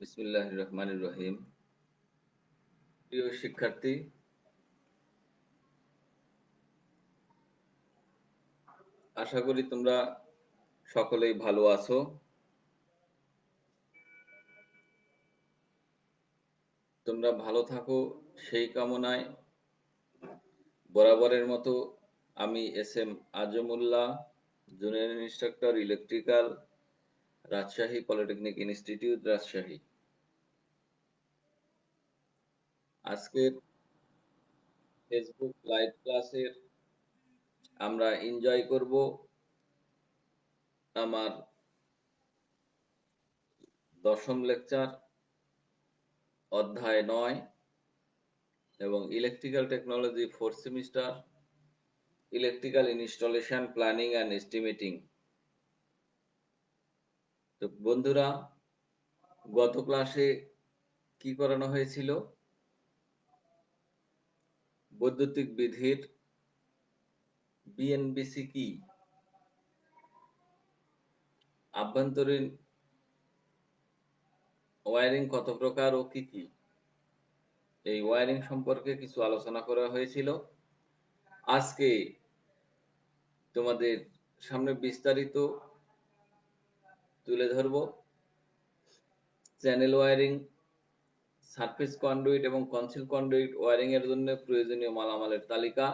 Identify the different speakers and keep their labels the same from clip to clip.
Speaker 1: বিসমিল্লাহির রহমানির রহিম। প্রিয় শিক্ষার্থী, আশা করি তোমরা সকলেই ভালো আছো। তোমরা ভালো থাকো সেই কামনায় বরাবরের মতো আমি S M Azmullah, junior instructor electrical, Rajshahi polytechnic institute, Rajshahi. আজকের ফেসবুক লাইভ ক্লাসের আমরা এনজয় করব আমার 10ম লেকচার, অধ্যায় 9 এবং electrical technology 4th semester, electrical installation planning and estimating. তো বন্ধুরা, গত ক্লাসে কি করানো হয়েছিল? বৈদ্যুতিক বিধির বিএনবিসি কি, আভ্যন্তরীণ ওয়ারিং কত প্রকার ও কি কি, এই ওয়ারিং সম্পর্কে কিছু আলোচনা করা হয়েছিল। আজকে তোমাদের সামনে বিস্তারিত তুলে ধরব চ্যানেল ওয়ারিং, সারফেস কন্ডুইট এবং কনসিল কন্ডুইট ওয়ারিং এর জন্য প্রয়োজনীয় মালামালের তালিকা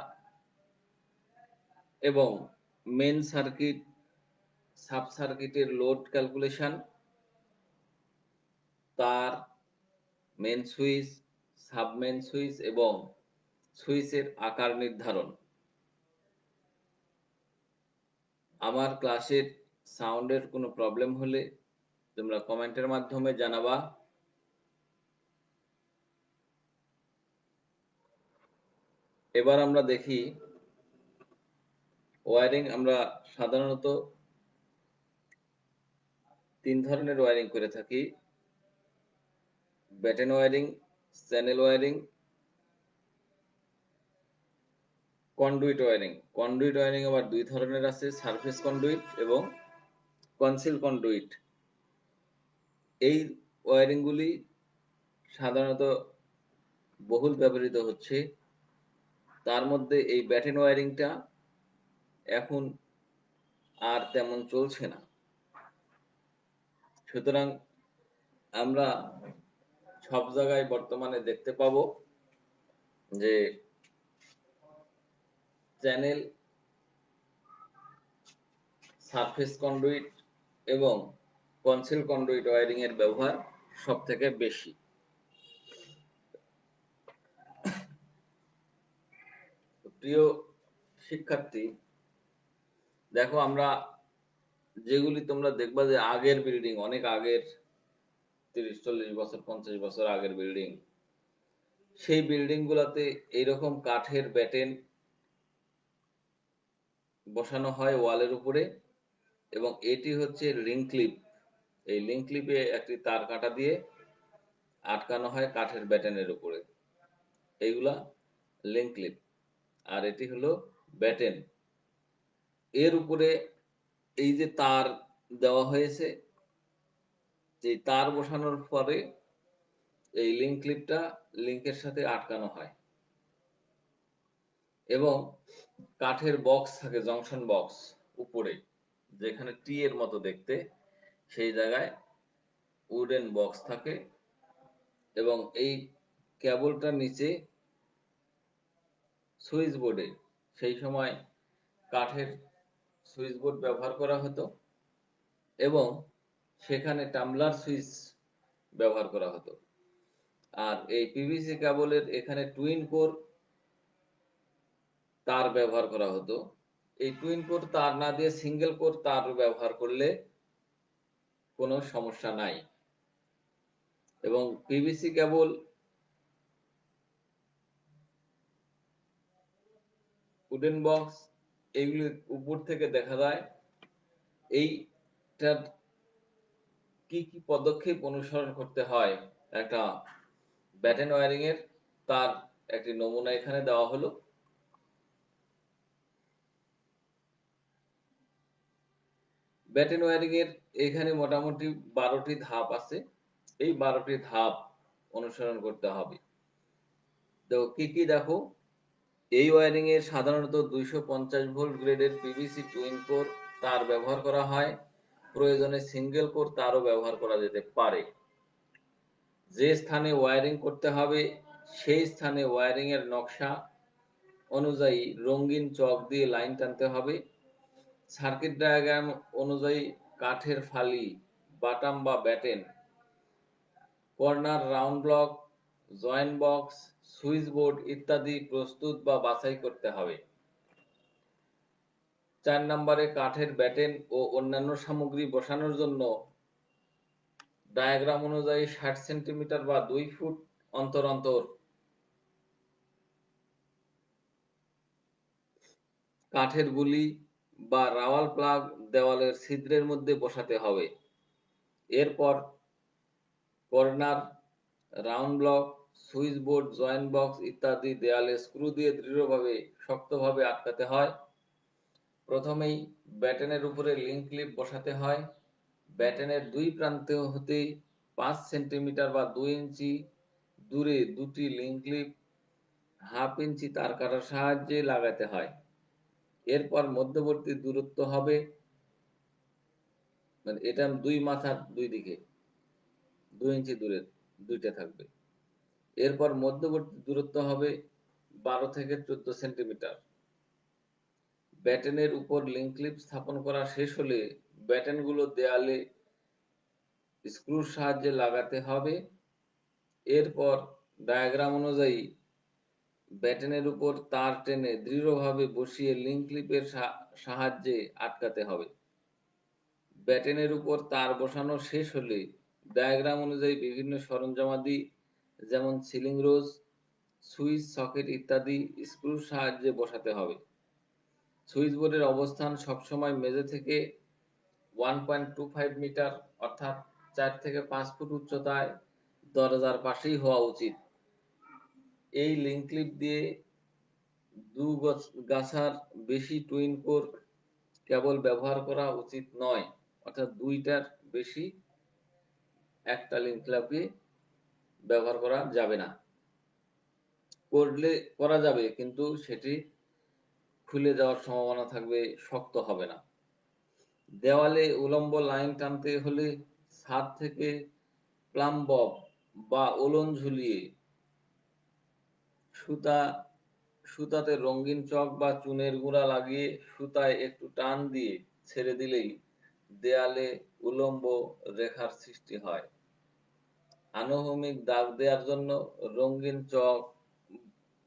Speaker 1: এবং মেন সার্কিট, সাব সার্কিটের লোড ক্যালকুলেশন, তার, main switch, sub main switch এবং সুইচের আকার নির্ধারণ। আমার ক্লাসের সাউন্ডের কোনো প্রবলেম হলে তোমরা কমেন্টের মাধ্যমে জানাবা। এবার আমরা দেখি ওয়ারিং। আমরা সাধারণত 3 ধরনের ওয়ারিং করে থাকি: batten wiring, channel wiring, conduit wiring. Conduit wiring আবার 2 ধরনের আছে: সারফেস কন্ডুইট এবং কনসিল কন্ডুইট। এই ওয়ারিংগুলি সাধারণত বহুল ব্যবহৃত হচ্ছে। তার মধ্যে এই ব্যাটেন ওয়ারিংটা এখন আর তেমন চলছে না। সুতরাং আমরা সব জায়গায় বর্তমানে দেখতে পাবো যে চ্যানেল, সারফেস কন্ডুইট এবং কনসিল কন্ডুইট ওয়ারিং এর ব্যবহার সব থেকে বেশি। প্রিয় শিক্ষার্থী, দেখো, আমরা যেগুলি তোমরা দেখবা যে আগের বিল্ডিং, অনেক আগের, 30-40 বছর 50 বছর আগের বিল্ডিং, সেই বিল্ডিং গুলাতে এইরকম কাঠের ব্যাটেন বসানো হয় ওয়ালের উপরে এবং এটি হচ্ছে লিঙ্ক ক্লিপ। এই লিঙ্ক ক্লিপে একটি তার কাঁটা দিয়ে আটকানো হয় কাঠের ব্যাটেনের উপরে। এইগুলা লিঙ্ক ক্লিপ। আর এটি হলো ব্যাটেন। এর উপরে এই যে তার দেওয়া হয়েছে, এই তার বসানোর পরে এই লিঙ্ক ক্লিপটা লিঙ্কের সাথে আটকানো হয় এবং কাঠের বক্স থাকে, জংশন বক্স উপরে, যেখানে টি এর মতো দেখতে, সেই জায়গায় উডেন বক্স থাকে এবং এই কেবলটার নিচে সুইচ বোর্ডে, সেই সময় কাঠের সুইচ বোর্ড ব্যবহার করা হতো এবং সেখানে টাম্বলার সুইচ ব্যবহার করা হতো। আর এই পিভিসি কেবলের এখানে টুইন কোর তার ব্যবহার করা হতো। এই টুইন কোর তার না দিয়ে সিঙ্গেল কোর তার ব্যবহার করলে কোনো সমস্যা নাই। এবং পিভিসি কেবল, উডেন বক্স, এইগুলি উপর থেকে দেখা যায়। এইটার কি কি পদক্ষেপ অনুসরণ করতে হয় একটা ব্যাটেন ওয়ারিং এর, তার একটি নমুনা এখানে দেওয়া হলো। ব্যাটেন ওয়ারিং এর এখানে মোটামুটি 12টি ধাপ আছে। এই 12টি ধাপ অনুসরণ করতে হবে। তো কি কি দেখো, এই ওয়্যারিং এর সাধারণত 250 ভোল্ট গ্রেডের পিভিসি টুইন কোর তার ব্যবহার করা হয়। প্রয়োজনে সিঙ্গেল কোর তারও ব্যবহার করা যেতে পারে। যে স্থানে ওয়্যারিং করতে হবে সেই স্থানে ওয়্যারিং এর নকশা অনুযায়ী রঙিন চক দিয়ে লাইন টানতে হবে। সার্কিট ডায়াগ্রাম অনুযায়ী কাঠের ফালি, বাটাম বা Batten, corner, round block, joint box, switch board ইত্যাদি প্রস্তুত বা বাছাই করতে হবে। 4 নম্বরে কাঠের ব্যাটেন ও অন্যান্য সামগ্রী বসানোর জন্য ডায়াগ্রাম অনুযায়ী 60 সেন্টিমিটার বা 2 ফুট অন্তর অন্তর কাঠের গুলি বা রাওয়াল প্লাগ দেওয়ালের ছিদ্রের মধ্যে বসাতে হবে। এরপর corner, round block, switch board, joint box ইত্যাদি দেয়ালে স্ক্রু দিয়ে দৃঢ়ভাবে শক্তভাবে আটকাতে হয়। প্রথমেই ব্যাটেনের উপরে লিঙ্ক ক্লিপ বসাতে হয়। ব্যাটেনের দুই প্রান্ত হতে 5 সেন্টিমিটার বা 2 ইঞ্চি দূরে দুটি লিঙ্ক ক্লিপ হাফ ইঞ্চি তার কাটার সাহায্যে লাগাতে হয়। এরপর মধ্যবর্তী দূরত্ব হবে, মানে এটা দুই মাথার দুই দিকে 2 ইঞ্চি দূরে দুইটা থাকবে। এরপর মধ্যবর্তী দূরত্ব হবে 12 থেকে 14 সেন্টিমিটার। ব্যাটেনের উপর লিঙ্ক ক্লিপ স্থাপন করা শেষ হলে ব্যাটেনগুলো দেয়ালে স্ক্রুর সাহায্যে লাগাতে হবে। এরপর ডায়াগ্রাম অনুযায়ী ব্যাটেনের উপর তার টেনে দৃঢ়ভাবে বসিয়ে লিঙ্ক ক্লিপের সাহায্যে আটকাতে হবে। ব্যাটেনের উপর তার বসানো শেষ হলে ডায়াগ্রাম অনুযায়ী বিভিন্ন সরঞ্জামাদি যেমন সিলিং রোজ, সুইচ সকেট ইত্যাদি স্ক্রুর সাহায্যে বসাতে হবে। সুইচ বোর্ডের অবস্থান সবসময় মেঝে থেকে 1.25 মিটার অর্থাৎ 4 থেকে 5 ফুট উচ্চতায় দরজার পাশেই হওয়া উচিত। এই লিঙ্ক ক্লিপ দিয়ে গাছার বেশি টুইন কোর কেবল ব্যবহার করা উচিত নয়, অর্থাৎ দুইটার বেশি একটা লিঙ্ক ক্লিপে ব্যবহার করা যাবে না। করলে করা যাবে কিন্তু সেটি খুলে যাওয়ার সম্ভাবনা থাকবে, শক্ত হবে না। দেওয়ালে উলম্ব লাইন টানতে হলে ছাদ থেকে প্লাম বব বা ওলন ঝুলিয়ে সুতা সুতাতে রঙিন চক বা চুনের গুঁড়া লাগিয়ে সুতায় একটু টান দিয়ে ছেড়ে দিলেই দেয়ালে উলম্ব রেখার সৃষ্টি হয়। আনুভূমিক দাগ দেওয়ার জন্য রঙিন চক,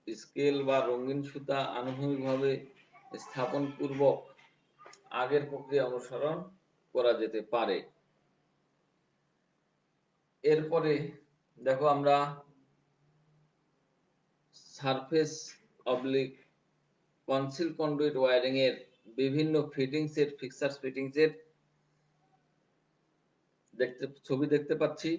Speaker 1: স্কেল বা রঙিন সুতা আনুভূমিকভাবে স্থাপন পূর্বক আগের প্রক্রিয়া অনুসরণ করা যেতে পারে। এরপরে দেখো আমরা surface oblique conceal conduit wiring এর বিভিন্ন ফিটিংস এর ফিক্সার ফিটিংস এর ছবি দেখতে পাচ্ছি।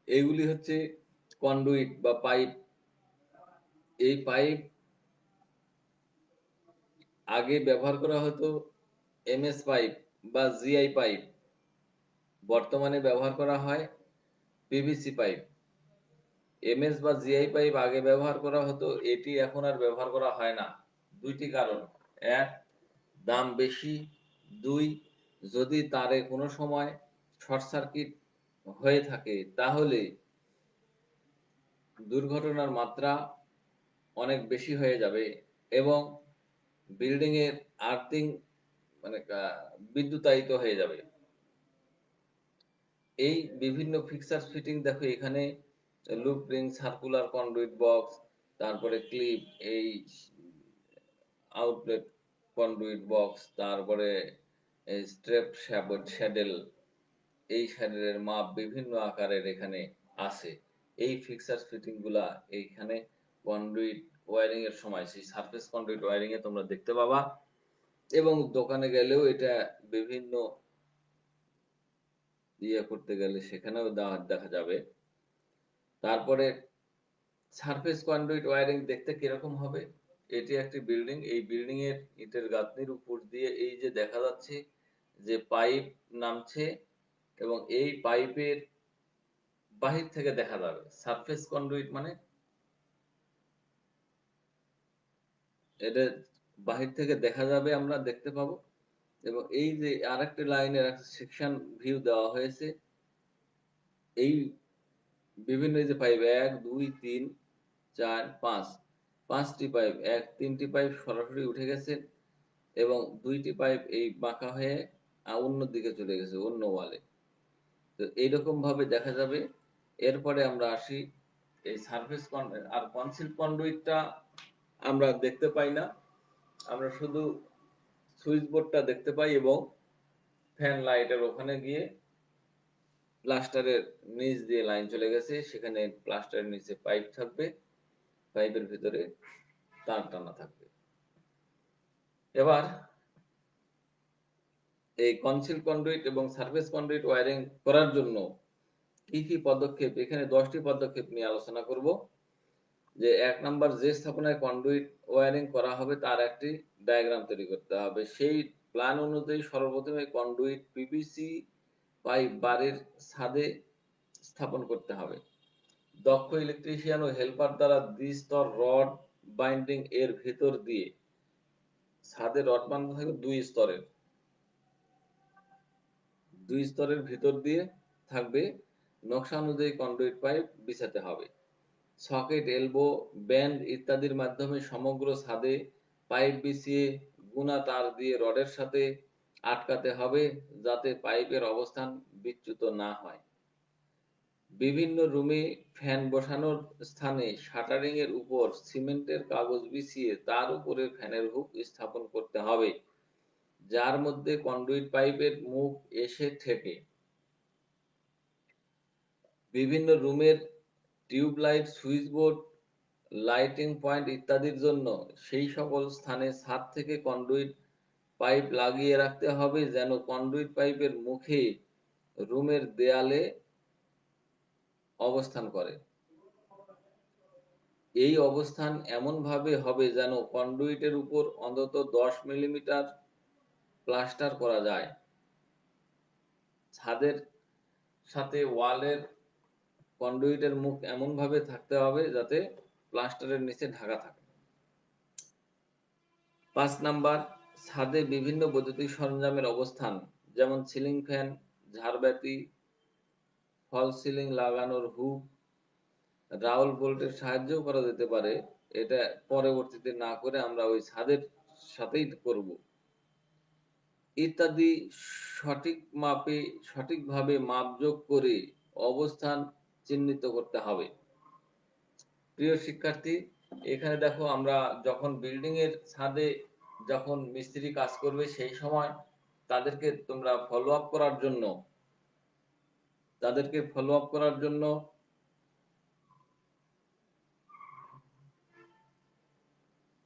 Speaker 1: এইগুলি হচ্ছে কন্ডুইট বা পাইপ। এই পাইপ আগে ব্যবহার করা হতো এমএস পাইপ বা জিআই পাইপ, বর্তমানে ব্যবহার করা হয় পিভিসি পাইপ। এমএস বা জিআই পাইপ আগে ব্যবহার করা হতো, এটি এখন আর ব্যবহার করা হয় না। দুইটি কারণ: এক, দাম বেশি; দুই, যদি তারে কোনো সময় শর্ট সার্কিট হয়ে থাকে তাহলে দুর্ঘটনার মাত্রা অনেক বেশি হয়ে যাবে এবং বিল্ডিং এর আর্থিং মানে বিদ্যুতায়িত হয়ে যাবে। এই বিভিন্ন ফিক্সার ফিটিং দেখো এখানে loop ring, circular conduit box, তারপরে ক্লিপ, এই আউটলেট কন্ডুইট বক্স, তারপরে স্ট্রেপ শ্যাডেল, এই শ্যাডেলের মাপ বিভিন্ন আকারের এখানে আছে। এই ফিক্সার ফিটিং গুলা এইখানে কন্ডুইট ওয়্যারিং এর সময় সেই সারফেস কন্ডুইট ওয়্যারিং এ তোমরা দেখতে পাবা এবং দোকানে গেলেও এটা বিভিন্ন ইয়ে করতে গেলে সেখানেও দেখা যাবে। তারপরে সারফেস কন্ডুইট ওয়্যারিং দেখতে কিরকম হবে? এটি একটি বিল্ডিং। এই বিল্ডিং এর ইটের গাঁথনির উপর দিয়ে এই যে দেখা যাচ্ছে যে পাইপ নামছে এবং এই পাইপের বাহির থেকে দেখা যাবে। সারফেস কন্ডুইট মানে এটা বাহির থেকে দেখা যাবে, আমরা দেখতে পাবো। এবং এই যে আরেকটি লাইনের একটা সেকশন ভিউ দেওয়া হয়েছে। এই বিভিন্ন এই যে পাইপ ১, ২, ৩, ৪, ৫, ৫টি পাইপ ৩টি পাইপ সরাসরি উঠে গেছে এবং ২টি পাইপ এই বাঁকা হয়ে অন্য দিকে চলে গেছে, অন্য ওয়ালে। তো এইরকম ভাবে দেখা যাবে। এরপরে আমরা আসি এই সারফেস আর কনসিল কন্ডুইটটা আমরা দেখতে পাই না। আমরা শুধু সুইচ বোর্ডটা দেখতে পাই এবং ফ্যান লাইটের ওখানে গিয়ে প্লাস্টারের নিচ দিয়ে লাইন চলে গেছে, সেখানে প্লাস্টারের নিচে পাইপ থাকবে, পাইপের ভিতরে তার টানা থাকবে। এবার এই কনসিল কন্ডুইট এবং সারফেস কন্ডুইট ওয়্যারিং করার জন্য কি কি পদক্ষেপ, এখানে 10টি পদক্ষেপ নিয়ে আলোচনা করব। যে ১ নাম্বার, যে স্থাপনায় কন্ডুইট ওয়্যারিং করা হবে তার একটি ডায়াগ্রাম তৈরি করতে হবে। সেই প্ল্যান অনুযায়ী সর্বপ্রথমে কন্ডুইট পিভিসি পাইপ বাড়ির ছাদে স্থাপন করতে হবে। দক্ষ ইলেকট্রিশিয়ান ও হেল্পার দ্বারা দ্বিস্তর রড বাইন্ডিং এর ভেতর দিয়ে, ছাদে রড বাঁধা থাকবে ২ স্তরের ভিতর দিয়ে থাকবে। নকশা অনুযায়ী কন্ডুইট পাইপ বিছাতে হবে। সকেট, এলবো, ব্যান্ড ইত্যাদির মাধ্যমে সমগ্র ছাদে পাইপ বিছিয়ে গুনা তার দিয়ে রডের সাথে আটকাতে হবে যাতে পাইপের অবস্থান বিচ্যুত না হয়। বিভিন্ন রুমে ফ্যান বসানোর স্থানে শাটারিং এর উপর সিমেন্টের কাগজ বিছিয়ে তার উপরে ফ্যানের হুক স্থাপন করতে হবে, যার মধ্যে কন্ডুইট পাইপের মুখ এসে ঠেকে। বিভিন্ন রুমের tube light, switch board, lighting point ইত্যাদির জন্য সেই সকল স্থানে ছাদ থেকে কন্ডুইট পাইপ লাগিয়ে রাখতে হবে যেন কন্ডুইট পাইপের মুখে রুমের দেয়ালে অবস্থান করে। এই অবস্থান এমনভাবে হবে যেন কন্ডুইটের উপর অন্তত ১০ মিলিমিটার প্লাস্টার করা যায়। ছাদের সাথে ওয়ালের কন্ডুইটের মুখ এমনভাবে থাকতে হবে যাতে প্লাস্টারের নিচে ঢাকা থাকে। ৫ নাম্বার, ছাদে বিভিন্ন বৈদ্যুতিক সরঞ্জামের অবস্থান, যেমন সিলিং ফ্যান, ঝাড়বাতি, ফল সিলিং লাগানোর হুক, রাউল বোল্টের সাহায্যেও করা যেতে পারে। এটা পরবর্তীতে না করে আমরা ওই ছাদের সাথেই করব। ইত্যাদি সঠিক মাপে সঠিকভাবে মাপযোগ করে অবস্থান চিহ্নিত করতে হবে। প্রিয় শিক্ষার্থী, এখানে দেখো আমরা যখন বিল্ডিং এর ছাদে যখন মিস্ত্রি কাজ করবে সেই সময় তাদেরকে তোমরা ফলো আপ করার জন্য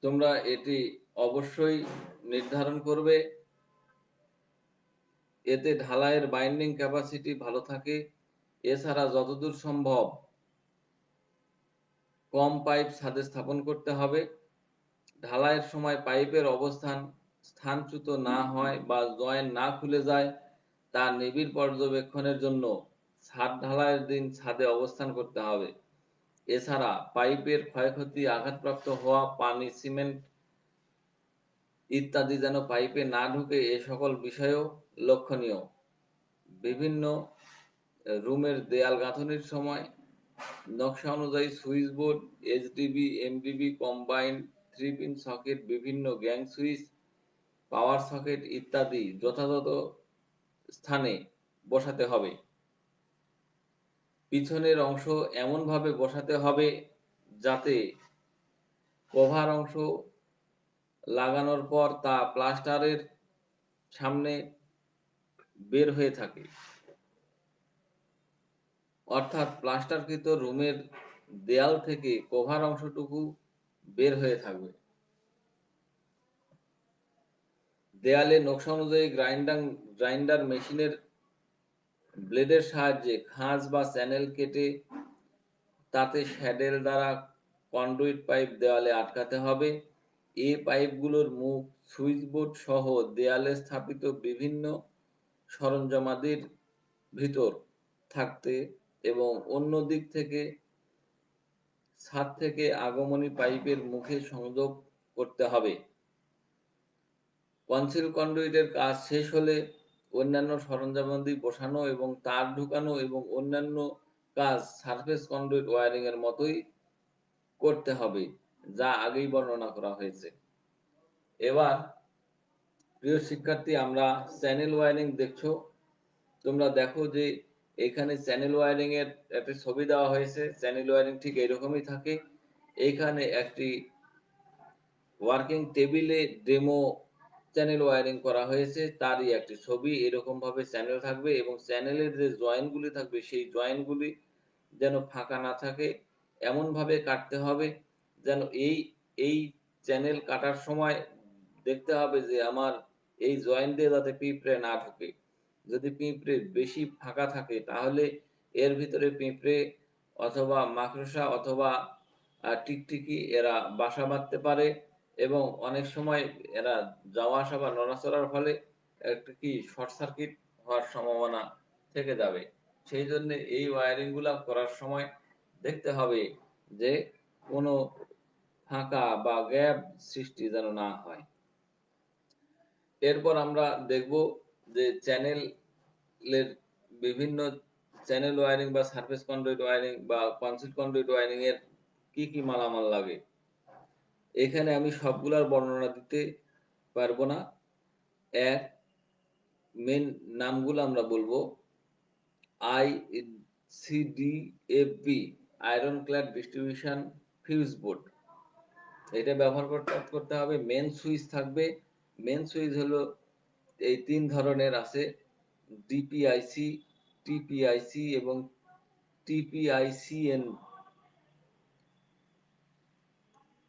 Speaker 1: তোমরা এটি অবশ্যই নির্ধারণ করবে, এতে ঢালাইয়ের বাইন্ডিং ক্যাপাসিটি ভালো থাকে। এছাড়া যতদূর সম্ভব কম পাইপ ছাদে স্থাপন করতে হবে। ঢালাইয়ের সময় পাইপের অবস্থান স্থানচ্যুত না হয় বা জয়েন্ট না খুলে যায় তা নিবিড় পর্যবেক্ষণের জন্য ছাদ ঢালাইয়ের দিন ছাদে অবস্থান করতে হবে। এছাড়া পাইপের ক্ষয়ক্ষতি, আঘাতপ্রাপ্ত হওয়া, পানি, সিমেন্ট ইত্যাদি যেন পাইপে না ঢুকে এ সকল বিষয়েও লক্ষণীয়। বিভিন্ন রুমের দেয়াল গাঁথনির সময় নকশা অনুযায়ী switch board, HDB, MDB, combined 3 pin socket, বিভিন্ন গ্যাং সুইচ, পাওয়ার সকেট ইত্যাদি যথাযথ স্থানে বসাতে হবে। পিছনের অংশ এমনভাবে বসাতে হবে যাতে কভার অংশ লাগানোর পর তা প্লাস্টারের সামনে বের হয়ে থাকে, অর্থাৎ প্লাস্টারকৃত রুমের দেয়াল থেকে কভার অংশটুকু বের হয়ে থাকবে। দেয়ালে নকশা অনুযায়ী গ্রাইন্ডার মেশিনের ব্লেডের সাহায্যে খাঁজ বা চ্যানেল কেটে তাতে শ্যাডেল দ্বারা কন্ডুইট পাইপ দেওয়ালে আটকাতে হবে। এই পাইপগুলোর মুখ সুইচ বোর্ড সহ দেয়ালে স্থাপিত বিভিন্ন সরঞ্জামাদির ভিতর থাকতে এবং অন্য দিক থেকে ছাদ থেকে আগমনী পাইপের মুখে সংযোগ করতে হবে। কনসিল কন্ডুইটের কাজ শেষ হলে অন্যান্য সরঞ্জামাদি বসানো এবং তার ঢুকানো এবং অন্যান্য কাজ সারফেস কন্ডুইট ওয়্যারিং এর মতোই করতে হবে, যা আগেই বর্ণনা করা হয়েছে। এবার প্রিয় শিক্ষার্থী, আমরা চ্যানেল ওয়্যারিং দেখছো। তোমরা দেখো যে এখানে চ্যানেল ওয়্যারিং এর একটা ছবি দেওয়া হয়েছে। চ্যানেল ওয়্যারিং ঠিক এরকমই থাকে। এইখানে একটি ওয়ার্কিং টেবিলে ডেমো চ্যানেল ওয়্যারিং করা হয়েছে, তারই একটি ছবি। এরকম ভাবে চ্যানেল থাকবে এবং চ্যানেলের যে জয়েন্টগুলি থাকবে সেই জয়েন্টগুলি যেন ফাঁকা না থাকে, এমন ভাবে কাটতে হবে যেন এই চ্যানেল কাটার সময় দেখতে হবে যে আমার এই জয়েন্ট দিয়ে যাতে পিঁপড়ে না ঢোকে। যদি পিঁপড়ে বেশি ফাঁকা থাকে তাহলে এর ভিতরে পিঁপড়ে অথবা মাকড়সা অথবা টিকটিকি এরা বাসা বাঁধতে পারে এবং অনেক সময় এরা যাওয়া আসা বা নড়াচড়ার ফলে একটা কি শর্ট সার্কিট হওয়ার সম্ভাবনা থেকে যাবে। সেই জন্য এই ওয়্যারিং গুলা করার সময় দেখতে হবে যে কোনো ফাঁকা বা গ্যাপ সৃষ্টি যেন না হয়। এরপর আমরা দেখব যে চ্যানেলের বিভিন্ন চ্যানেল ওয়্যারিং বা সারফেস কন্ডুইট ওয়্যারিং বা কনসিল কন্ডুইট ওয়্যারিং এর কি কি মালামাল লাগে। এখানে আমি সবগুলার বর্ণনা দিতে পারবো না। এক, মেন নামগুলো আমরা বলবো। ICDFB, iron clad distribution fuse board, এটা ব্যবহার করতে হবে। মেন সুইচ থাকবে। মেন সুইচ হলো এই তিন ধরনের আছে, ডিপিআইসি, টিপিআইসি এবং টিপিআইসিএন।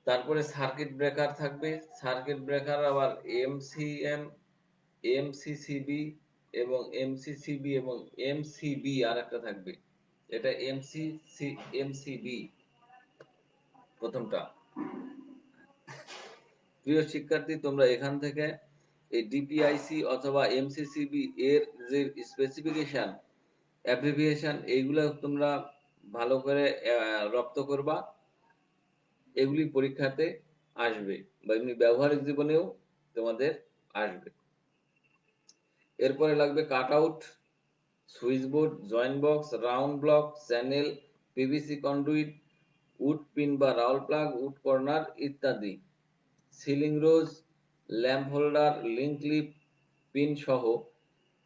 Speaker 1: তারপরে সার্কিট ব্রেকার থাকবে। সার্কিট ব্রেকার আবার এমসিএম, এমসিসিবি এবং এমসিসিবি এবং এমসিবি আর একটা থাকবে, এটা এমসিবি প্রথমটা। প্রিয় শিক্ষার্থী, তোমরা এখান থেকে এই ডিপিআইসি অথবা এমসিসিবি এর যে স্পেসিফিকেশন, অ্যাব্রিভিয়েশন, এইগুলো তোমরা ভালো করে রপ্ত করবা। এগুলি পরীক্ষাতে আসবে বা এমনি ব্যবহারিক জীবনেও তোমাদের আসবে। এরপরে লাগবে cut out, switch board, joint box, round block, channel, PVC conduit, wood pin বা রাউল প্লাগ, উড কর্নার ইত্যাদি, ceiling rose, lamp holder, link clip, pin সহ,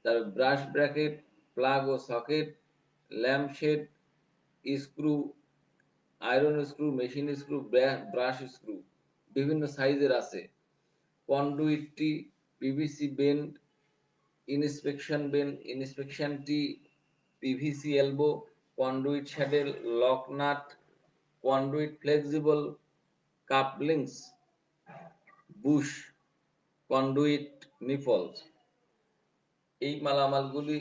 Speaker 1: তার ব্রাশ ব্র্যাকেট, প্লাগ ও socket, lamp shade, screw, iron screw, machine screw, brass screw বিভিন্ন সাইজের আছে। কন্ডুইটটি PVC bend, inspection tee, PVC elbow, conduit saddle, lock nut, conduit flexible couplings, bush, conduit nipples, এই মালামালগুলি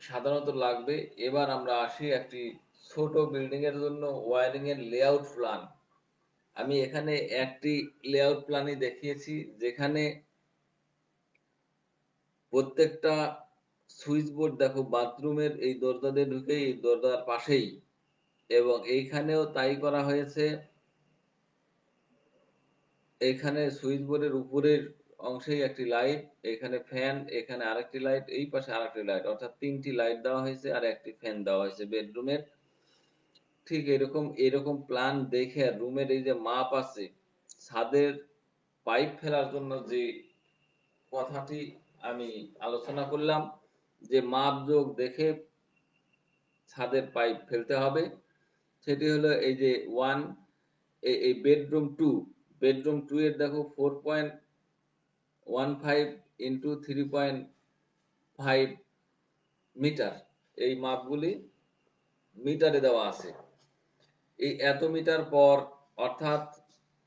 Speaker 1: সাধারণত লাগবে। এবার আমরা আসি একটি ছোট বিল্ডিং এর জন্য ওয়্যারিং এর লেআউট প্ল্যান। আমি এখানে একটি লেআউট প্ল্যানই দেখিয়েছি, যেখানে প্রত্যেকটা সুইচ বোর্ড দেখো বাথরুমের এই দরজা দিয়ে ঢুকে এই দরজার পাশেই, এবং এইখানেও তাই করা হয়েছে। এখানে সুইচ বোর্ডের উপরের অংশেই একটি লাইট, এখানে ফ্যান, এখানে আরেকটি লাইট, এই পাশে আরেকটি লাইট, অর্থাৎ তিনটি লাইট দেওয়া হয়েছে আর একটি ফ্যান দেওয়া হয়েছে বেডরুমের। ঠিক এরকম প্ল্যান দেখে রুমের এই যে মাপ আছে, ছাদের পাইপ ফেলার জন্য যে কথাটি আমি আলোচনা করলাম, যে মাপ যোগ দেখে ছাদের পাইপ ফেলতে হবে, সেটি হলো এই যে ওয়ান, এই বেডরুম টু এর দেখো 4.15 ইন্টু 3.5 মিটার, এই মাপগুলি মিটারে দেওয়া আছে। এই এত মিটার পর, অর্থাৎ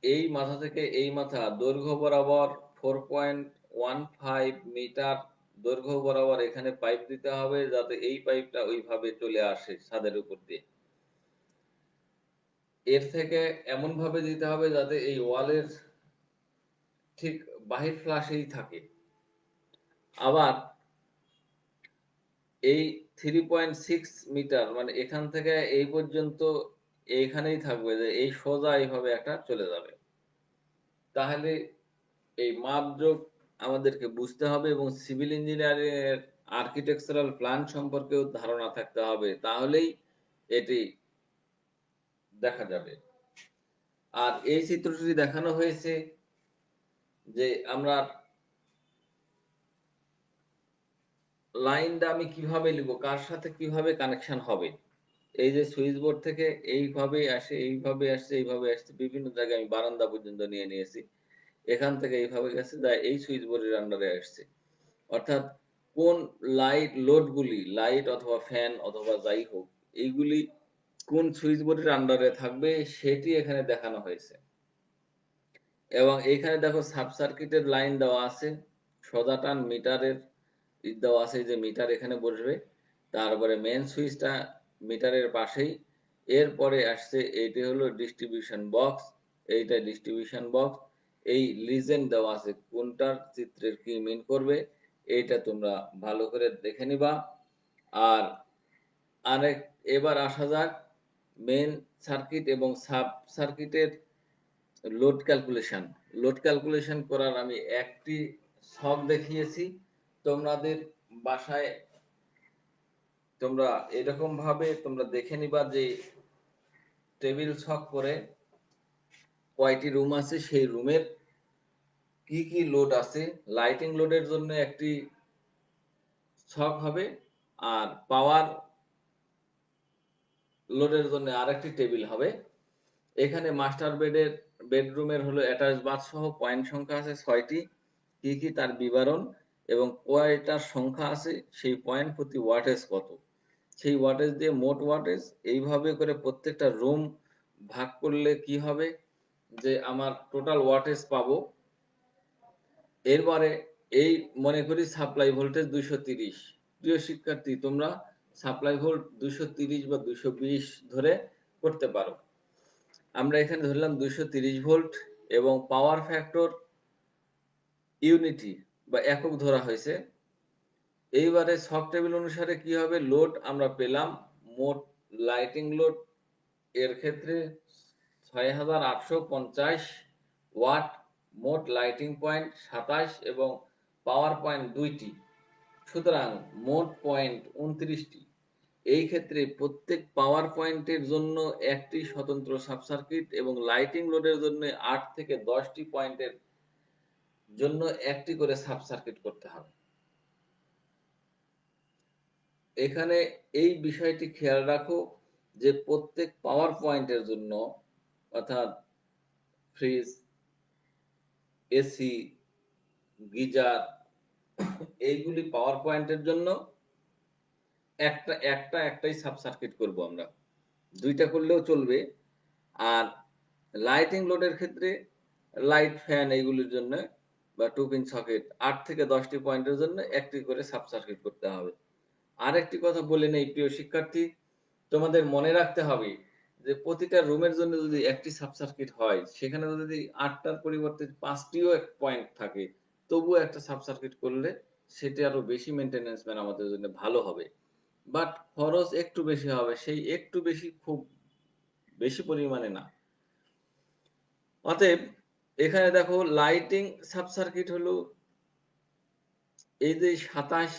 Speaker 1: এই মাথা থেকে এই মাথা দৈর্ঘ্য বরাবর 4.15 মিটার দৈর্ঘ্য বরাবর এখানে পাইপ দিতে হবে, যাতে এই পাইপটা ওইভাবে চলে আসে ছাদের উপর দিয়ে। এর থেকে এমন ভাবে দিতে হবে যাতে এই ওয়ালের ঠিক বাহির ফ্লাশেই থাকে। আবার এই 3.6 মিটার মানে এখান থেকে এই পর্যন্ত এইখানেই থাকবে, যে এই সোজা এইভাবে একটা চলে যাবে। তাহলে এই মাপজোক আমাদেরকে বুঝতে হবে এবং সিভিল ইঞ্জিনিয়ারিং এর আর্কিটেকচারাল প্ল্যান সম্পর্কেও ধারণা থাকতে হবে, তাহলেই এটি দেখা যাবে। আর এই চিত্রটি দেখানো হয়েছে যে আমরা লাইনটা আমি কিভাবে নিব, কার সাথে কিভাবে কানেকশন হবে। এই যে সুইচ বোর্ড থেকে এইভাবে আসে, এইভাবে আসছে, এইভাবে আসছে, বিভিন্ন জায়গায় আমি বারান্দা পর্যন্ত নিয়ে নিয়েছি। এখান থেকে এইভাবে গেছে, যা এই সুইচ বোর্ডের আন্ডারে আসছে। অর্থাৎ কোন লাইট লোডগুলি, লাইট অথবা ফ্যান অথবা যাই হোক, এইগুলি কোন সুইচ বোর্ডের আন্ডারে থাকবে সেটি এখানে দেখানো হয়েছে। এবং এখানে দেখো সাব সার্কিটের লাইন দেওয়া আছে, সোজা টান মিটারের দেওয়া আছে, যে মিটার এখানে বসবে। তারপরে মেন সুইচটা মিটারের পাশেই। এরপরে আসছে এইটি হলো ডিস্ট্রিবিউশন বক্স, এইটা ডিস্ট্রিবিউশন বক্স। এই লিজেন্ড দেওয়া আছে, কোনটার চিত্রের কি মিন করবে এইটা তোমরা ভালো করে দেখে নিবা। আর আরেক এবার আসা যাক মেন সার্কিট এবং সাব সার্কিটের লোড ক্যালকুলেশন। লোড ক্যালকুলেশন করার আমি একটি ছক দেখিয়েছি, তোমাদের বাসায় তোমরা এরকম ভাবে তোমরা দেখে নিবা যে টেবিল ছক করে কয়টি রুম আছে, সেই রুমের কি কি লোড আছে। লাইটিং লোডের জন্য একটি ছক হবে, আর পাওয়ার লোডের জন্য আরেকটি টেবিল হবে। এখানে মাস্টার বেডরুমের হলো অ্যাটাচ বাথ সহ পয়েন্ট সংখ্যা আছে 6টি, কি কি তার বিবরণ এবং কয়টার সংখ্যা আছে, সেই পয়েন্ট প্রতি ওয়াটেজ কত, সেই ওয়াটেজ দিয়ে মোট ওয়াটেজ। এইভাবে করে প্রত্যেকটা রুম ভাগ করলে কি হবে, যে আমার টোটাল ওয়াটেজ পাবো। এরপরে এই মনে করি সাপ্লাই ভোল্টেজ 230। প্রিয় শিক্ষার্থী, তোমরা সাপ্লাই ভোল্ট 230 বা 220 ধরে করতে পারো। আমরা এখানে ধরলাম 230 ভোল্ট এবং পাওয়ার ফ্যাক্টর ইউনিটি বা একক ধরা হয়েছে। এইবারে ছক টেবিল অনুসারে কি হবে, লোড আমরা পেলাম মোট লাইটিং লোড এর ক্ষেত্রে 6850 ওয়াট, মোট লাইটিং পয়েন্ট 27 এবং পাওয়ার পয়েন্ট 2টি, সুতরাং মোট পয়েন্ট 29টি। এই ক্ষেত্রে প্রত্যেক পাওয়ার পয়েন্টের জন্য একটি স্বতন্ত্র সাব সার্কিট এবং লাইটিং লোডের জন্য 8 থেকে 10টি পয়েন্টের জন্য একটি করে সাব সার্কিট করতে হবে। এখানে এই বিষয়টি খেয়াল রাখো যে প্রত্যেক পাওয়ার পয়েন্টের জন্য, অর্থাৎ ফ্রিজ, এসি, গিজার, এইগুলি পাওয়ার পয়েন্টের জন্য একটাই সাব সার্কিট করব আমরা, দুইটা করলেও চলবে। আর লাইটিং লোডের ক্ষেত্রে লাইট, ফ্যান এইগুলির জন্য বা 2 পিন সকেট 8 থেকে 10টি পয়েন্টের জন্য একটি করে সাব সার্কিট করতে হবে। আরেকটি কথা বলে নেই প্রিয় শিক্ষার্থী, তোমাদের মনে রাখতে হবে যে প্রতিটা রুমের জন্য যদি একটি সাব সার্কিট হয়, সেখানে যদি 8টার পরিবর্তে 5টিও পয়েন্ট থাকে, তবুও একটা সাব সার্কিট করলে সেটি আরো বেশি মেইনটেনেন্স ম্যান আমাদের জন্য ভালো হবে। বাট খরচ একটু বেশি হবে, সেই একটু বেশি খুব বেশি পরিমাণে না। অতএব এখানে দেখো লাইটিং সাব সার্কিট হলো এই যে 27,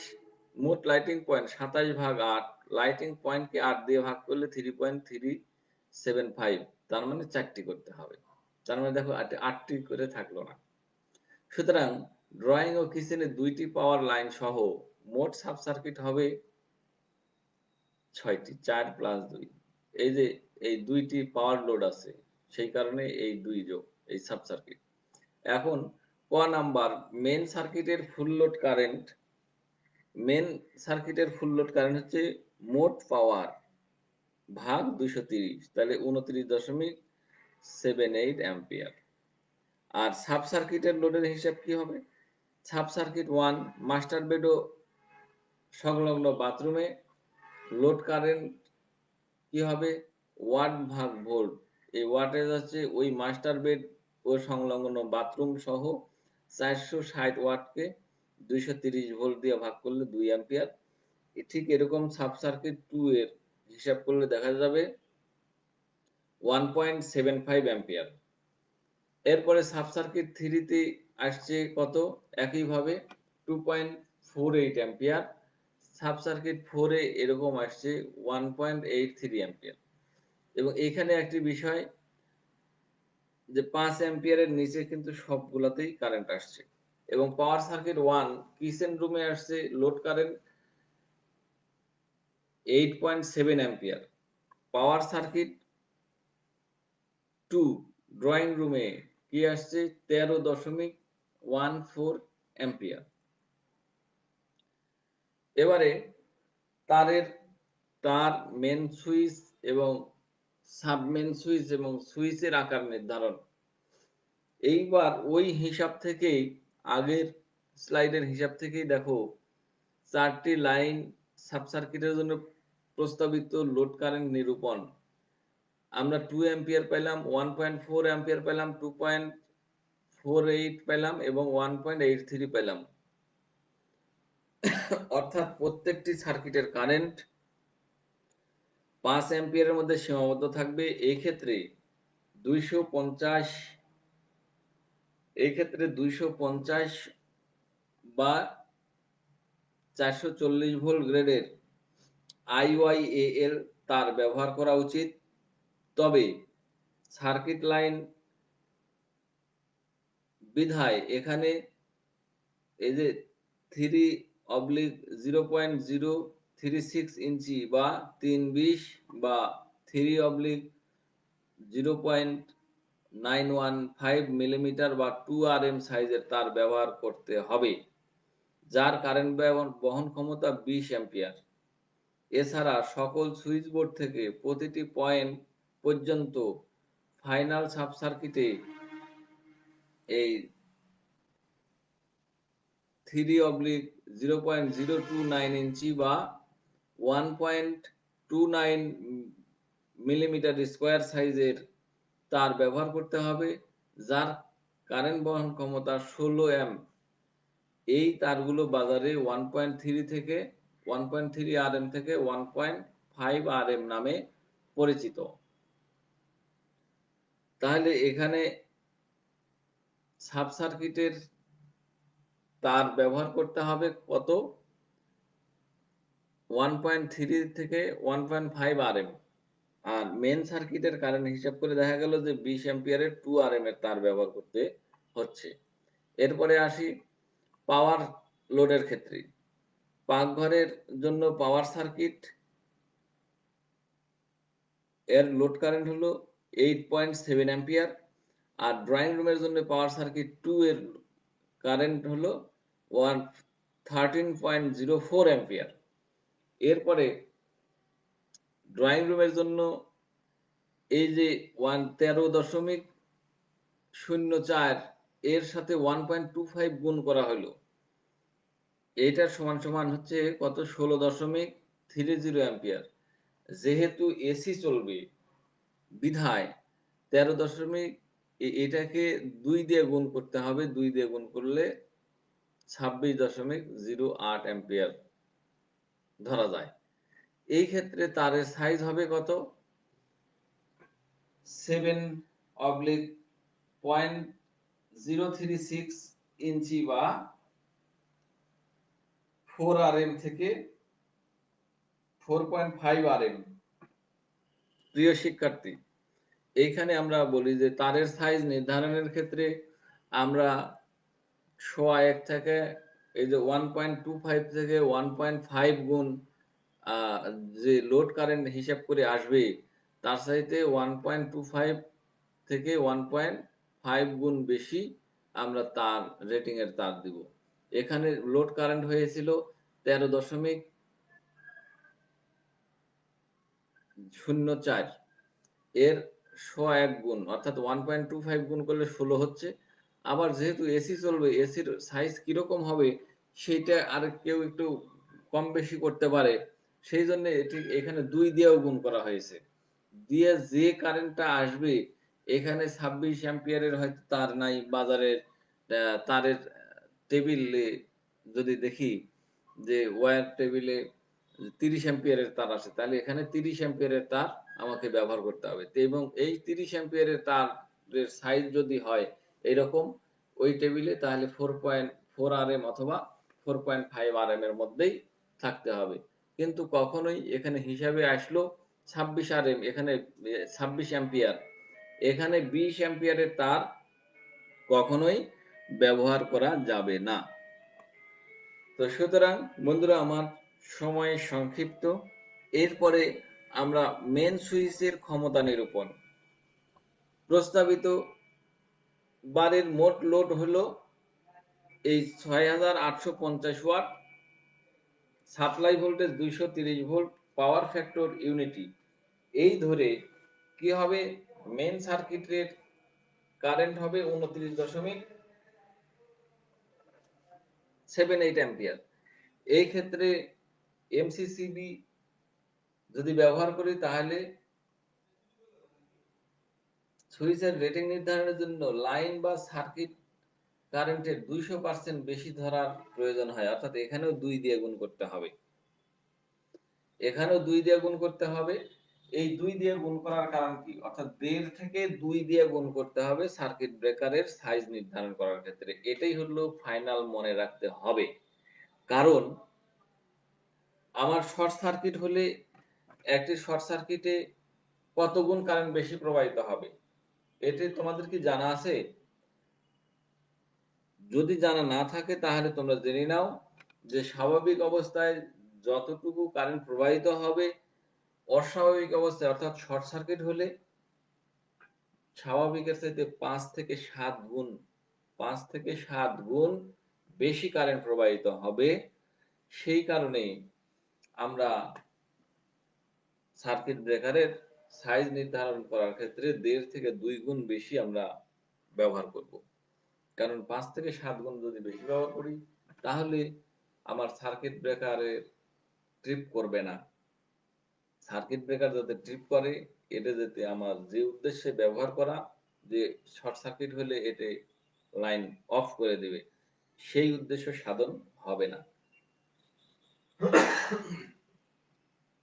Speaker 1: মোট লাইটিং পয়েন্ট 27 ভাগ 8, লাইটিং পয়েন্টকে 8 দিয়ে ভাগ করলে 3.375, তার মানে 4টি করতে হবে। তার মানে দেখো 8টি করে থাকলো না। সুতরাং ড্রয়িং ও কিচেনে 2টি পাওয়ার লাইন সহ মোট সাব সার্কিট হবে 6টি, 4 প্লাস 2। এই যে এই 2টি পাওয়ার লোড আছে, সেই কারণে এই 2 যোগ এই সাব সার্কিট। এখন ক নাম্বার, মেন সার্কিটের ফুল লোড কারেন্ট। মেন সার্কিটের ফুল লোড কারেন্ট হচ্ছে মোট পাওয়ার ভাগ 230, তাহলে 29.78 অ্যাম্পিয়ার। আর সাব সার্কিটের লোডের হিসাব কি হবে, সাব সার্কিট 1 মাস্টার বেড ও সংলগ্ন বাথরুমে লোড কারেন্ট কি হবে, ওয়াট ভাগ ভোল্ট। এই ওয়াটেজ হচ্ছে ওই মাস্টার বেড ও সংলগ্ন বাথরুম সহ 460 ওয়াটকে 230 ভোল্ট দিয়ে ভাগ করলে 2 অ্যাম্পিয়ার। ঠিক এরকম সাব সার্কিট 2 এর হিসাব করলে দেখা যাবে 1.75 অ্যাম্পিয়ার। এরপরে সাব সার্কিট 3 তে আসছে কত? একইভাবে 2.48 অ্যাম্পিয়ার। সাব সার্কিট 4 এ এরকম আসছে 1.83 অ্যাম্পিয়ার। এবং এখানে একটি বিষয় যে 5 অ্যাম্পিয়ারের নিচে কিন্তু সবগুলাতেই কারেন্ট আসছে। এবং পাওয়ার সার্কিট 1 কিচেন রুমে আসছে load current 8.7 ampere. Power circuit 2 drawing রুমে কি আসছে 13.14 অ্যাম্পিয়ার। এবারে তারের তার মেন সুইচ এবং সাব মেন সুইচ এবং সুইচের আকার নির্ধারণ। এইবার ওই হিসাব থেকেই আগের স্লাইডের হিসাব থেকেই দেখো 4টি লাইন সাব সার্কিটের জন্য প্রস্তাবিত লোড কারেন্ট নিরূপণ। আমরা 2 অ্যাম্পিয়ার পেলাম, 1.4 অ্যাম্পিয়ার পেলাম, 2.48 পেলাম এবং 1.83 পেলাম। অর্থাৎ প্রত্যেকটি সার্কিটের কারেন্ট 5 অ্যাম্পিয়ারের মধ্যে সীমাবদ্ধ থাকবে। এই ক্ষেত্রে 250 বা 440 ভোল্ট গ্রেডের IYAL তার ব্যবহার করা উচিত। তবে সার্কিট লাইন বিধায় এখানে এই যে 3/0.036 ইঞ্চি বা 320 বা 3/0.915 মিলিমিটার বা 2 RM সাইজের তার ব্যবহার করতে হবে, যার কারেন্ট বহন ক্ষমতা 20 অ্যাম্পিয়ার। এছাড়া সকল সুইচ বোর্ড থেকে প্রতিটি পয়েন্ট পর্যন্ত ফাইনাল সাব সার্কিটে এই 3/0.029 ইঞ্চি বা 1.29 মিলিমিটার স্কোয়ার সাইজের তার ব্যবহার করতে হবে, যার কারেন্ট বহন ক্ষমতা 16 অ্যাম্প। এই তারগুলো বাজারে 1.3 থেকে 1.3 RM থেকে 1.5 RM নামে পরিচিত। তাহলে এখানে সাব সার্কিটের তার ব্যবহার করতে হবে কত? 1.3 থেকে 1.5 RM। আর মেন সার্কিটের কারেন্ট হিসাব করে দেখা গেল যে 20 অ্যাম্পিয়ারের 2 RM এর তার ব্যবহার করতে হচ্ছে। এরপরে আসি পাওয়ার লোডের ক্ষেত্রে। পাকঘরের জন্য পাওয়ার সার্কিট এর লোড কারেন্ট হলো 8.7 অ্যাম্পিয়ার। আর ড্রয়িং রুমের জন্য পাওয়ার সার্কিট 2 এর কারেন্ট হলো 13.04 অ্যাম্পিয়ার। এরপরে ড্রয়িং রুমের জন্য এই যে 13.04 এর সাথে 1.25 গুণ করা হলো, এইটার সমান সমান হচ্ছে কত? 16.30 অ্যাম্পিয়ার। যেহেতু এসি চলবে বিধায় 13 দশমিক এটাকে 2 দিয়ে গুণ করতে হবে। 2 দিয়ে গুণ করলে 26.08 অ্যাম্পিয়ার ধরা যায়। এই ক্ষেত্রে তারের সাইজ হবে কত? 7/036 ইঞ্চি বা 4 RM থেকে 4.5 RM। প্রিয় শিক্ষার্থী, এইখানে আমরা বলি যে তারের সাইজ নির্ধারণের ক্ষেত্রে আমরা 1 থেকে এই যে 1.25 থেকে 1.5 গুণ যে লোড কারেন্ট হিসাব করে আসবে, তার চাইতে 1.25 থেকে 1.5 গুণ বেশি আমরা তার রেটিং এর তার দিব। এখানে লোড কারেন্ট হয়েছিল 13.04 এর 100 গুণ, অর্থাৎ 1.25 গুণ করলে 16 হচ্ছে। আবার যেহেতু এসি চলবে, এসির সাইজ কিরকম হবে সেটা আর কেউ একটু কম বেশি করতে পারে, সেই জন্য এটি এখানে 2 দিয়েও গুণ করা হয়েছে। দিয়ে যে কারেন্টটা আসবে এখানে 26 অ্যাম্পিয়ারের হয়তো তার নাই বাজারের, তারের টেবিলে যদি দেখি যে ওয়্যার টেবিলে ৩০ অ্যাম্পিয়ারের তার আছে, তাহলে এখানে ৩০ অ্যাম্পিয়ারের তার আমাকে ব্যবহার করতে হবে। এবং এই ৩০ অ্যাম্পিয়ারের তারের সাইজ যদি হয় এরকম ওই টেবিলে, তাহলে 4.4 আরএম অথবা 4.5 আরএম এর মধ্যেই থাকতে হবে। কিন্তু কখনোই এখানে হিসাবে আসলো ২৬ আরএম, এখানে ২৬ অ্যাম্পিয়ার, এখানে ২০ অ্যাম্পিয়ারের তার কখনোই ব্যবহার করা যাবে না। তো সুতরাং বন্ধুরা, আমার সময় সংক্ষিপ্ত। এরপরে আমরা মেন সুইচের ক্ষমতা নিরূপণ। প্রস্তাবিত বারের মোট লোড হলো এই ৬৮৫০ watt, supply voltage ২৩০ volt, power factor unity. এই ধরে কি হবে, মেন সার্কিটের কারেন্ট হবে 29.78 অ্যাম্পিয়ার। এই ক্ষেত্রে এমসিসিবি যদি ব্যবহার করি তাহলে সুইচের রেটিং নির্ধারণের জন্য লাইন বা সার্কিট কারেন্টের 200% বেশি ধরার প্রয়োজন হয়, অর্থাৎ এখানেও 2 দিয়ে গুণ করতে হবে, এখানেও 2 দিয়ে গুণ করতে হবে। এই 2 দিয়ে গুণ করার কারণ কি, অর্থাৎ 1.5 থেকে 2 দিয়ে গুণ করতে হবে সার্কিট ব্রেকারের সাইজ নির্ধারণ করার ক্ষেত্রে। এটাই হলো ফাইনাল, মনে রাখতে হবে। কারণ আমার শর্ট সার্কিট হলে একটি শর্ট সার্কিটে কত গুণ কারেন্ট বেশি প্রবাহিত হবে, এটি তোমাদের কি জানা আছে? যদি জানা না থাকে তাহলে তোমরা জেনে নাও যে স্বাভাবিক অবস্থায় যতটুকু কারেন্ট প্রবাহিত হবে, অস্বাভাবিক অবস্থায় অর্থাৎ শর্ট সার্কিট হলে স্বাভাবিকের চাইতে 5 থেকে 7 গুণ বেশি কারেন্ট প্রবাহিত হবে। সেই কারণে আমরা সার্কিট ব্রেকারের সাইজ নির্ধারণ করার ক্ষেত্রে 1.5 থেকে 2 গুণ বেশি আমরা ব্যবহার করব। কারণ 5 থেকে 7 গুণ যদি বেশি ব্যবহার করি তাহলে আমার সার্কিট ব্রেকারে ট্রিপ করবে না। সার্কিট ব্রেকার যাতে ট্রিপ করে, এটা যাতে আমার যে উদ্দেশ্যে ব্যবহার করা, যে শর্ট সার্কিট হলে এতে লাইন অফ করে দেবে, সেই উদ্দেশ্য সাধন হবে না।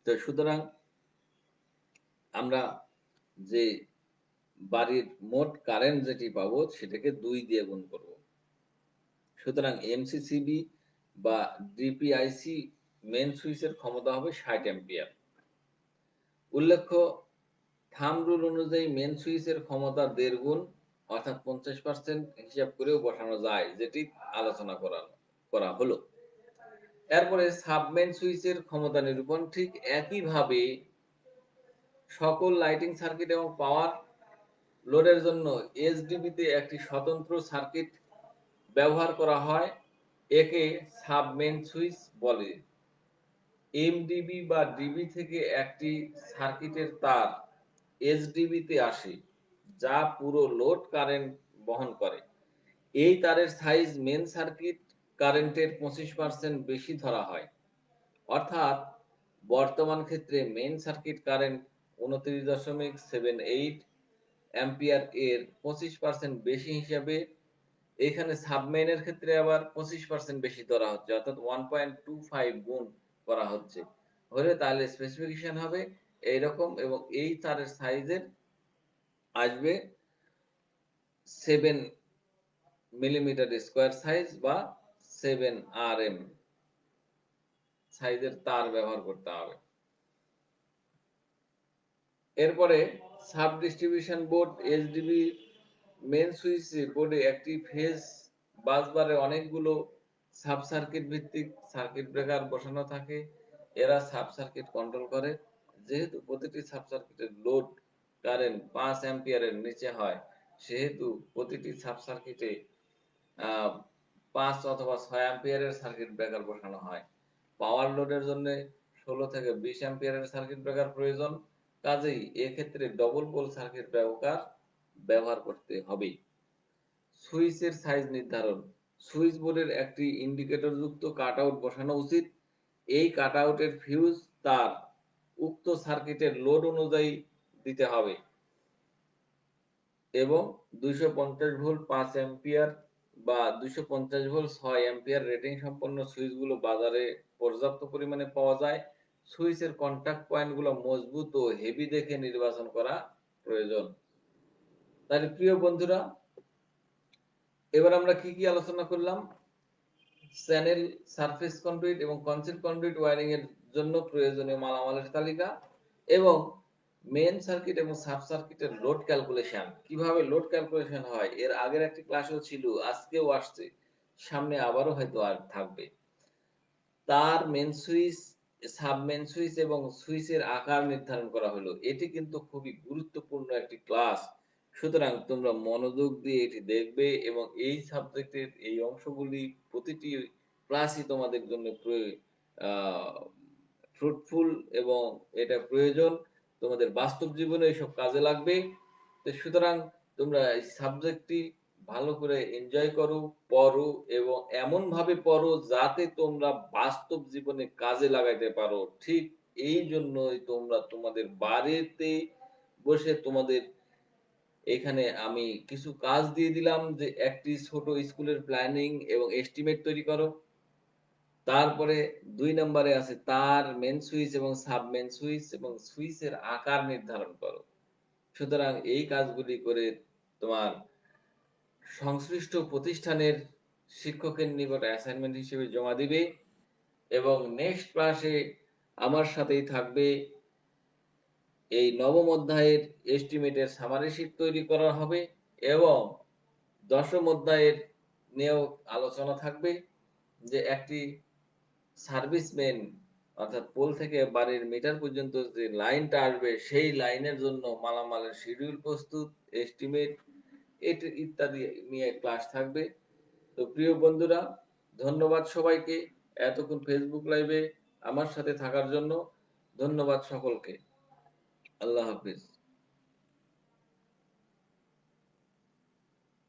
Speaker 1: তো সুতরাং আমরা যে বাড়ির মোট কারেন্ট যেটি পাবো সেটাকে 2 দিয়ে গুণ করব। সুতরাং এমসিসিবি বা ডিপিআইসি মেন সুইচের ক্ষমতা হবে 60 অ্যাম্পিয়ার। উল্লেখ্য, থাম্ব রুল অনুযায়ী মেন সুইচের ক্ষমতা 1.5 গুণ অর্থাৎ 50% হিসাব করেও বসানো যায়, যেটি আলোচনা করা হলো। এরপরে সাবমেন সুইচের ক্ষমতা নিরূপণ। ঠিক একইভাবে সকল লাইটিং সার্কিট এবং পাওয়ার লোডের জন্য এসডিবিতে একটি স্বতন্ত্র সার্কিট ব্যবহার করা হয়, একে সাবমেন সুইচ বলে। এমডিবি বা ডিবি থেকে একটি সার্কিটের তার এসডিবিতে আসে, যা পুরো লোড কারেন্ট বহন করে। এই তারের সাইজ মেন সার্কিট কারেন্টের 25% বেশি ধরা হয়, অর্থাৎ বর্তমান ক্ষেত্রে মেন সার্কিট কারেন্ট 29.78 অ্যাম্পিয়ার এর 25% বেশি হিসাবে এখানে সাবমেইনের ক্ষেত্রে আবার 25% বেশি ধরা হচ্ছে, অর্থাৎ 1.25 গুণ করা হচ্ছে। হলে তাহলে স্পেসিফিকেশন হবে এইরকম, এবং এই তারের সাইজের আসবে 7 মিলিমিটার স্কয়ার সাইজ বা 7 আরএম সাইজের তার ব্যবহার করতে হবে। এরপরে sub distribution board SDB main switch বোর্ডে একটি ফেজ বাসবারে অনেকগুলো সাব সার্কিট ভিত্তিক সার্কিট ব্রেকার বসানো থাকে। এরা সাব সার্কিট কন্ট্রোল করে। যেহেতু প্রতিটি সাব সার্কিটের লোড কারেন্ট 5 অ্যাম্পিয়ারের নিচে হয়, সেহেতু প্রতিটি সাব সার্কিটে 5 অথবা 6 অ্যাম্পিয়ারের সার্কিট ব্রেকার বসানো হয়। পাওয়ার লোডের জন্য 16 থেকে 20 অ্যাম্পিয়ারের সার্কিট ব্রেকার প্রয়োজন। কাজেই এক্ষেত্রে ডবল পোল সার্কিট ব্যবহার করতে হবে। সুইচের সাইজ নির্ধারণ। সুইচ বোর্ডের একটি ইন্ডিকেটর যুক্ত কাটআউট বসানো উচিত। এই কাটআউটের ফিউজ তার উক্ত সার্কিটের লোড অনুযায়ী দিতে হবে এবং 250 ভোল্ট 5 অ্যাম্পিয়ার বা 250 ভোল্ট 6 অ্যাম্পিয়ার রেটিং সম্পন্ন সুইচগুলো বাজারে পর্যাপ্ত পরিমাণে পাওয়া যায়। সুইচের কন্টাক্ট পয়েন্টগুলো মজবুত ও হেভি দেখে নির্বাচন করা প্রয়োজন। তাহলে প্রিয় বন্ধুরা, এবার আমরা কি আলোচনা করলাম? চ্যানেল, সারফেস কন্ডুইট এবং কনসিল কন্ডুইট ওয়্যারিং এর জন্য প্রয়োজনীয় মালামালের তালিকা এবং মেইন সার্কিট এবং সাব সার্কিটের লোড ক্যালকুলেশন। কিভাবে লোড ক্যালকুলেশন হয় এর আগের একটি ক্লাসও ছিল, আজকেও আসছে, সামনে আবারও হয়তো আর থাকবে। তার main switch, sub main switch এবং সুইচের আকার নির্ধারণ করা হলো। এটি কিন্তু খুবই গুরুত্বপূর্ণ একটি ক্লাস। সুতরাং তোমরা মনোযোগ দিয়ে এটি দেখবে এবং এই সাবজেক্টের এই অংশগুলি প্রতিটি ক্লাসই তোমাদের জন্য ফ্রুটফুল এবং এটা প্রয়োজন। তোমাদের বাস্তব জীবনে এসব কাজে লাগবে। তো সুতরাং তোমরা এই সাবজেক্টটি ভালো করে এনজয় করো, পড়ো এবং এমনভাবে পড়ো যাতে তোমরা বাস্তব জীবনে কাজে লাগাইতে পারো। ঠিক এইজন্যই তোমরা তোমাদের বাড়িতে বসে তোমাদের এখানে আমি কিছু কাজ দিয়ে দিলাম যে একটি ছোট স্কুলের প্ল্যানিং এবং এস্টিমেট তৈরি করো। তারপরে ২ নম্বরে আছে তার মেইন সুইচ এবং সাব মেইন সুইচ এবং সুইচের আকার নির্ধারণ করো। সুতরাং এই কাজগুলি করে তোমার সংশ্লিষ্ট প্রতিষ্ঠানের শিক্ষকের নিকট অ্যাসাইনমেন্ট হিসেবে জমা দিবে এবং নেক্সট ক্লাসে আমার সাথেই থাকবে। এই নবম অধ্যায়ের এস্টিমেটের সামারি শীট তৈরি করা হবে এবং দশম অধ্যায়ের নিয়েও আলোচনা থাকবে যে একটি সার্ভিসম্যান অর্থাৎ পোল থেকে বাড়ির মিটার পর্যন্ত যে লাইনটা আসবে সেই লাইনের জন্য মালামালের শিডিউল প্রস্তুত, এস্টিমেট এটি ইত্যাদি নিয়ে ক্লাস থাকবে। তো প্রিয় বন্ধুরা, ধন্যবাদ সবাইকে এতক্ষণ ফেসবুক লাইভে আমার সাথে থাকার জন্য। ধন্যবাদ সকলকে। আল্লাহ হাফিজ।